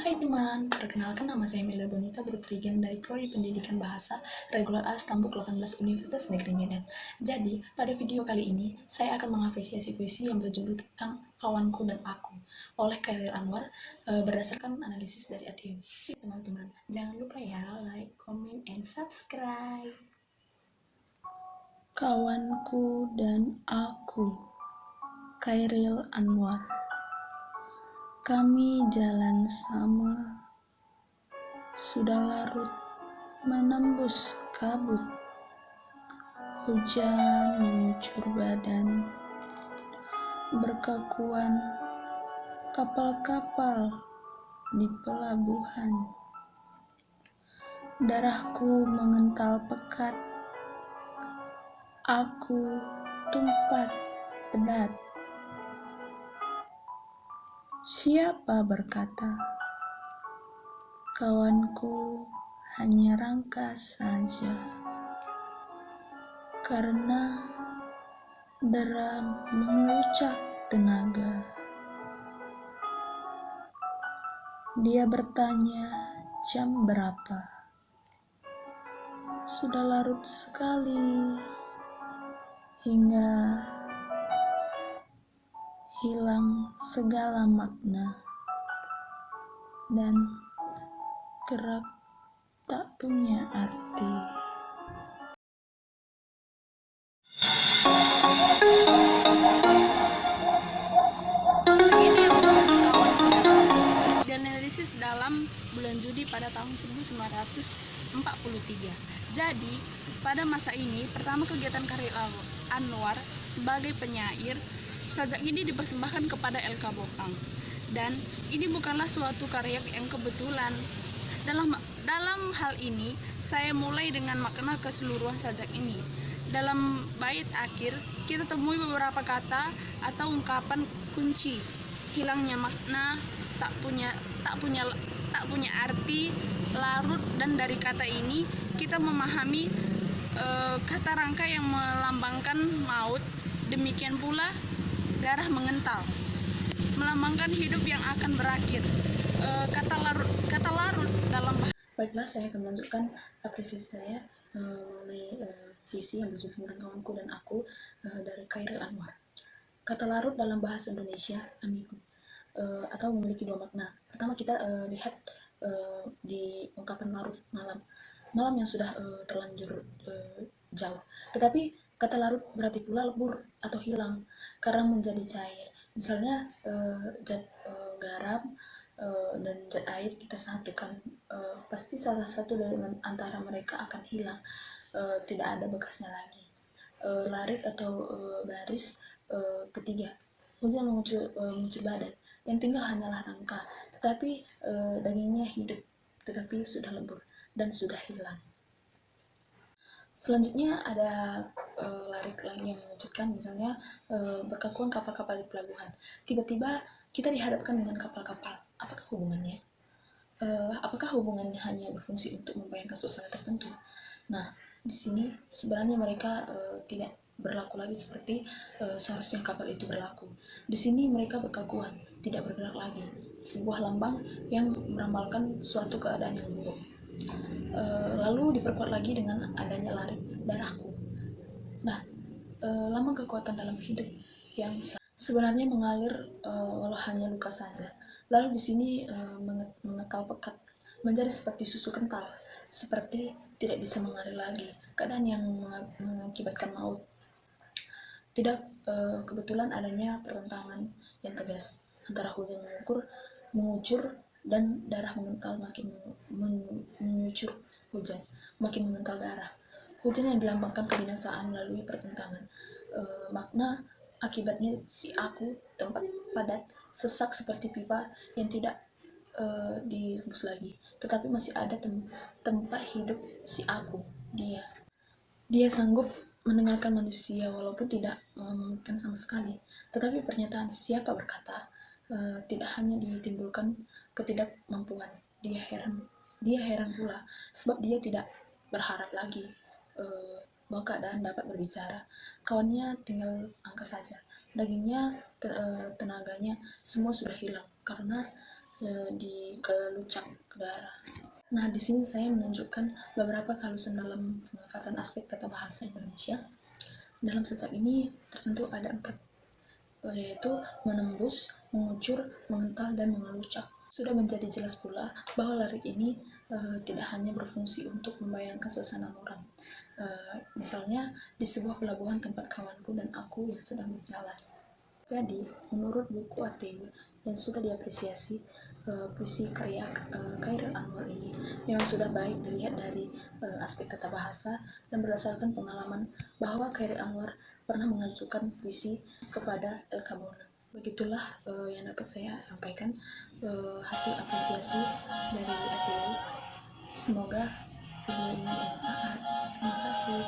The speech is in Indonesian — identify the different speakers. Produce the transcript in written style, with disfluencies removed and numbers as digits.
Speaker 1: Hai teman, perkenalkan nama saya Mila Bonita, bertrigen dari Prodi Pendidikan Bahasa Regular A Stambuk 18 Universitas Negeri Medan. Jadi, pada video kali ini, saya akan mengapresiasi puisi yang berjudul tentang Kawanku dan Aku oleh Khairil Anwar berdasarkan analisis dari Atium. Teman-teman, jangan lupa ya like, comment, and subscribe.
Speaker 2: Kawanku dan Aku, Khairil Anwar. Kami jalan sama, sudah larut menembus kabut. Hujan mengucur badan, berkakuan kapal-kapal di pelabuhan. Darahku mengental pekat, aku tumpat pedat. Siapa berkata, kawanku hanya rangka saja, karena deram mengelucak tenaga. Dia bertanya jam berapa, sudah larut sekali, hingga hilang segala makna, dan gerak tak punya arti.
Speaker 3: Ini yang berjudul Kawanku dan Aku, dianalisis dalam bulan Juli pada tahun 1943. Jadi, pada masa ini, pertama kegiatan Khairil Anwar sebagai penyair, sajak ini dipersembahkan kepada LK Bokang. Dan ini bukanlah suatu karya yang kebetulan. Dalam hal ini, saya mulai dengan makna keseluruhan sajak ini. Dalam bait akhir, kita temui beberapa kata atau ungkapan kunci. Hilangnya makna, tak punya arti, larut, dan dari kata ini kita memahami kata rangka yang melambangkan maut. Demikian pula darah mengental, melambangkan hidup yang akan berakhir. Kata larut dalam
Speaker 1: Baiklah, saya akan melanjutkan apresiasi saya mengenai puisi yang berjudul tentang Kawanku dan Aku dari Khairil Anwar. Kata larut dalam bahasa Indonesia ambigu atau memiliki dua makna. Pertama kita lihat di ungkapan larut malam yang sudah terlanjur jauh. Tetapi kata larut berarti pula lebur atau hilang karena menjadi cair. Misalnya zat garam dan zat air kita satukan, pasti salah satu dari antara mereka akan hilang, tidak ada bekasnya lagi. Larik atau baris ketiga, hujan mengucur badan, yang tinggal hanyalah rangka, tetapi dagingnya hidup, tetapi sudah lebur dan sudah hilang. Selanjutnya ada larik lagi yang mengejutkan, misalnya berkakuan kapal-kapal di pelabuhan. Tiba-tiba kita dihadapkan dengan kapal-kapal. Apakah hubungannya? Apakah hubungannya hanya berfungsi untuk membayangkan suasana tertentu? Nah, di sini sebenarnya mereka tidak berlaku lagi seperti seharusnya kapal itu berlaku. Di sini mereka berkakuan, tidak bergerak lagi. Sebuah lambang yang meramalkan suatu keadaan yang buruk. Lalu diperkuat lagi dengan adanya larik darahku. Nah, lambang kekuatan dalam hidup yang sebenarnya mengalir walau hanya luka saja. Lalu di sini mengetal pekat, menjadi seperti susu kental, seperti tidak bisa mengalir lagi, keadaan yang mengakibatkan maut. Tidak kebetulan adanya pertentangan yang tegas antara hujan mengucur dan darah mengental, makin menyucur hujan, makin mengental darah. Hujan yang dilambangkan kebinasaan melalui pertentangan. Makna akibatnya si aku, tempat padat, sesak seperti pipa yang tidak direbus lagi, tetapi masih ada tempat hidup si aku. Dia sanggup mendengarkan manusia walaupun tidak memungkinkan sama sekali. Tetapi pernyataan siapa berkata tidak hanya ditimbulkan ketidakmampuan. Dia heran pula sebab dia tidak berharap lagi bahwa keadaan dapat berbicara. Kawannya tinggal angka saja. Dagingnya, tenaganya semua sudah hilang karena di kelucak udara. Nah, di sini saya menunjukkan beberapa kehalusan dalam pemanfaatan aspek tata bahasa Indonesia. Dalam sejak ini tertentu ada 4, yaitu menembus, mengucur, mengental, dan mengelucak. Sudah menjadi jelas pula bahwa lirik ini tidak hanya berfungsi untuk membayangkan suasana muram. Misalnya di sebuah pelabuhan tempat kawanku dan aku yang sedang berjalan. Jadi, menurut buku ATW yang sudah diapresiasi, puisi karya Chairil Anwar ini memang sudah baik dilihat dari aspek tata bahasa dan berdasarkan pengalaman bahwa Chairil Anwar pernah mengajukan puisi kepada El Kabona. Begitulah yang dapat saya sampaikan hasil apresiasi dari ATW. Semoga video ini bermanfaat. Terima kasih.